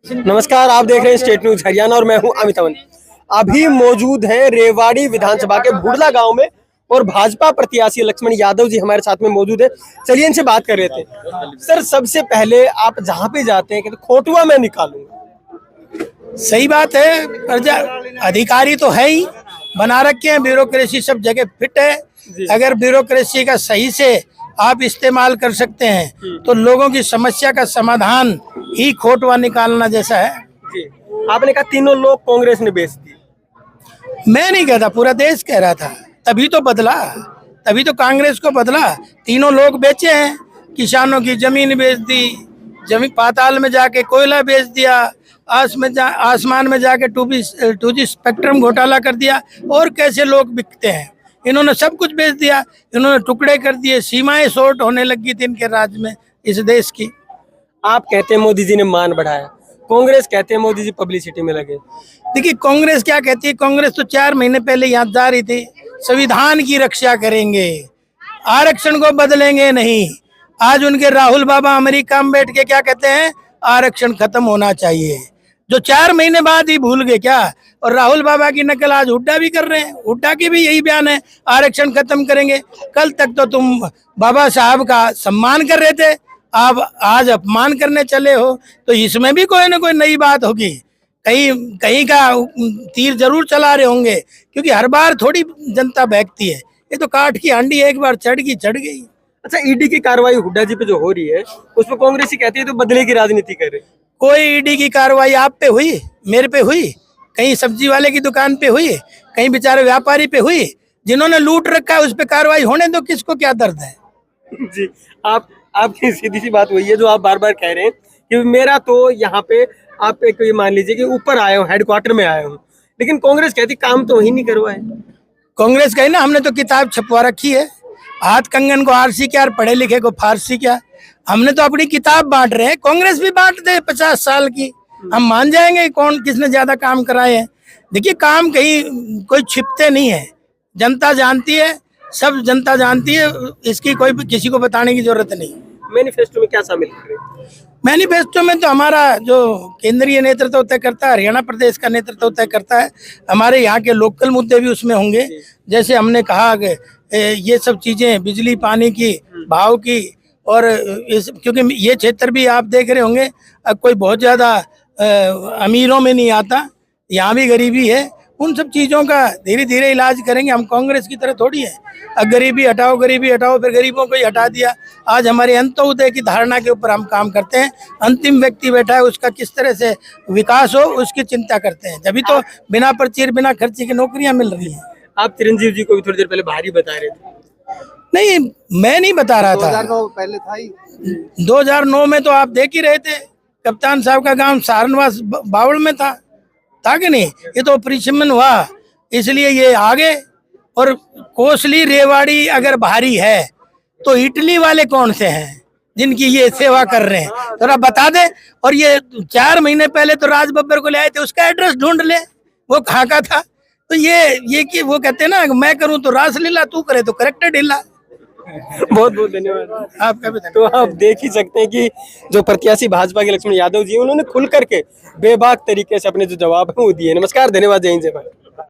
नमस्कार, आप देख रहे हैं स्टेट न्यूज हरियाणा और मैं हूं अमित अवन। अभी मौजूद है रेवाड़ी विधानसभा के भुड़ला गांव में और भाजपा प्रत्याशी लक्ष्मण यादव जी हमारे साथ में मौजूद है। चलिए इनसे बात कर रहे थे। सर, सबसे पहले आप जहां पे जाते हैं कि खोटुआ मैं निकालूंगा, सही बात है। प्रजा अधिकारी तो है ही, बना रखे हैं, ब्यूरोक्रेसी सब जगह फिट है। अगर ब्यूरोक्रेसी का सही से आप इस्तेमाल कर सकते हैं तो लोगों की समस्या का समाधान ही खोटवा निकालना जैसा है। जी। आपने कहा तीनों लोग कांग्रेस ने बेच दी। मैं नहीं कहता, पूरा देश कह रहा था, तभी तो बदला, तभी तो कांग्रेस को बदला। तीनों लोग बेचे हैं, किसानों की जमीन बेच दी, जमीन पाताल में जाके कोयला बेच दिया, आसमान में जाके 2G स्पेक्ट्रम घोटाला कर दिया। और कैसे लोग बिकते हैं, इन्होंने सब कुछ बेच दिया, इन्होंने टुकड़े कर दिए। सीमाएं शॉर्ट होने लगी थी इनके राज में, इस देश की। आप कहते हैं मोदी जी ने मान बढ़ाया, कांग्रेस कहते हैं मोदी जी पब्लिसिटी में लगे। देखिए, कांग्रेस क्या कहती है, कांग्रेस तो 4 महीने पहले यहाँ जा रही थी, संविधान की रक्षा करेंगे, आरक्षण को बदलेंगे नहीं। आज उनके राहुल बाबा अमेरिका में बैठ के क्या कहते हैं, आरक्षण खत्म होना चाहिए, जो 4 महीने बाद ही भूल गए क्या। और राहुल बाबा की नकल आज हुड्डा भी कर रहे हैं, हुड्डा की भी यही बयान है, आरक्षण खत्म करेंगे। कल तक तो तुम बाबा साहब का सम्मान कर रहे थे, आप आज अपमान करने चले हो, तो इसमें भी कोई ना कोई नई बात होगी। कहीं कहीं का तीर जरूर चला रहे होंगे, क्योंकि हर बार थोड़ी जनता बहकती है। ये तो काठ की हांडी, एक बार चढ़ गई। अच्छा, ईडी की कार्रवाई हुड्डा जी पे जो हो रही है उस पर कांग्रेस ही कहती है तो बदले की राजनीति कर रही है। कोई ईडी की कार्रवाई आप पे हुई, मेरे पे हुई, कहीं सब्जी वाले की दुकान पे हुई, कहीं बेचारे व्यापारी पे हुई। जिन्होंने लूट रखा है उस पे कार्रवाई होने दो, किसको क्या दर्द है। जी, आपकी सीधी सी बात वही है जो आप बार बार कह रहे हैं कि मेरा तो यहाँ पे आप एक ये मान लीजिए कि ऊपर आया हूँ, हेडक्वार्टर में आया हूँ, लेकिन कांग्रेस कहती काम तो वही नहीं करवाए। कांग्रेस कही ना, हमने तो किताब छपवा रखी है, हाथ कंगन को आरसी क्या और पढ़े लिखे को फारसी क्या। हमने तो अपनी किताब बांट रहे हैं, कांग्रेस भी बांट दे 50 साल की, हम मान जाएंगे कौन किसने ज्यादा काम कराए हैं। देखिए, काम कहीं कोई छिपते नहीं है, जनता जानती है, सब जनता जानती है, इसकी कोई किसी को बताने की जरूरत नहीं। मैनिफेस्टो में क्या शामिल कर रहे हैं? मैनिफेस्टो में तो हमारा जो केंद्रीय नेतृत्व तय करता है, हरियाणा प्रदेश का नेतृत्व तय करता है। हमारे यहाँ के लोकल मुद्दे भी उसमें होंगे, जैसे हमने कहा कि ये सब चीजें, बिजली पानी की, भाव की, और क्योंकि ये क्षेत्र भी आप देख रहे होंगे, अब कोई बहुत ज्यादा अमीरों में नहीं आता, यहाँ भी गरीबी है। उन सब चीज़ों का धीरे धीरे इलाज करेंगे। हम कांग्रेस की तरह थोड़ी है, अब गरीबी हटाओ फिर गरीबों को ही हटा दिया। आज हमारे अंत्योदय की धारणा के ऊपर हम काम करते हैं। अंतिम व्यक्ति बैठा है, उसका किस तरह से विकास हो उसकी चिंता करते हैं, तभी तो बिना पर्ची बिना खर्ची की नौकरियां मिल रही हैं। आप चिरंजीव जी को भी थोड़ी देर पहले भारी बता रहे थे। नहीं, मैं नहीं बता रहा था, 2009 पहले था ही। 2009 में तो आप देख ही रहे थे, कप्तान साहब का गाँव सहारनवास बावड़ में था कि नहीं। ये तो परिश्रमण हुआ, इसलिए ये आगे। और कोसली रेवाड़ी अगर भारी है तो इटली वाले कौन से हैं जिनकी ये सेवा कर रहे हैं, थोड़ा बता दे। और ये 4 महीने पहले तो राज बब्बर को ले आए थे, उसका एड्रेस ढूंढ ले, वो कहाँ का था। तो ये कि वो कहते हैं ना, मैं करूं तो रासलीला, तू करे तो करेक्टर ढीला। बहुत बहुत धन्यवाद आपका भी। तो आप देख ही सकते हैं कि जो प्रत्याशी भाजपा के लक्ष्मण यादव जी, उन्होंने खुल करके बेबाक तरीके से अपने जो जवाब है वो दिए। नमस्कार, धन्यवाद, जय हिंद, जय भारत।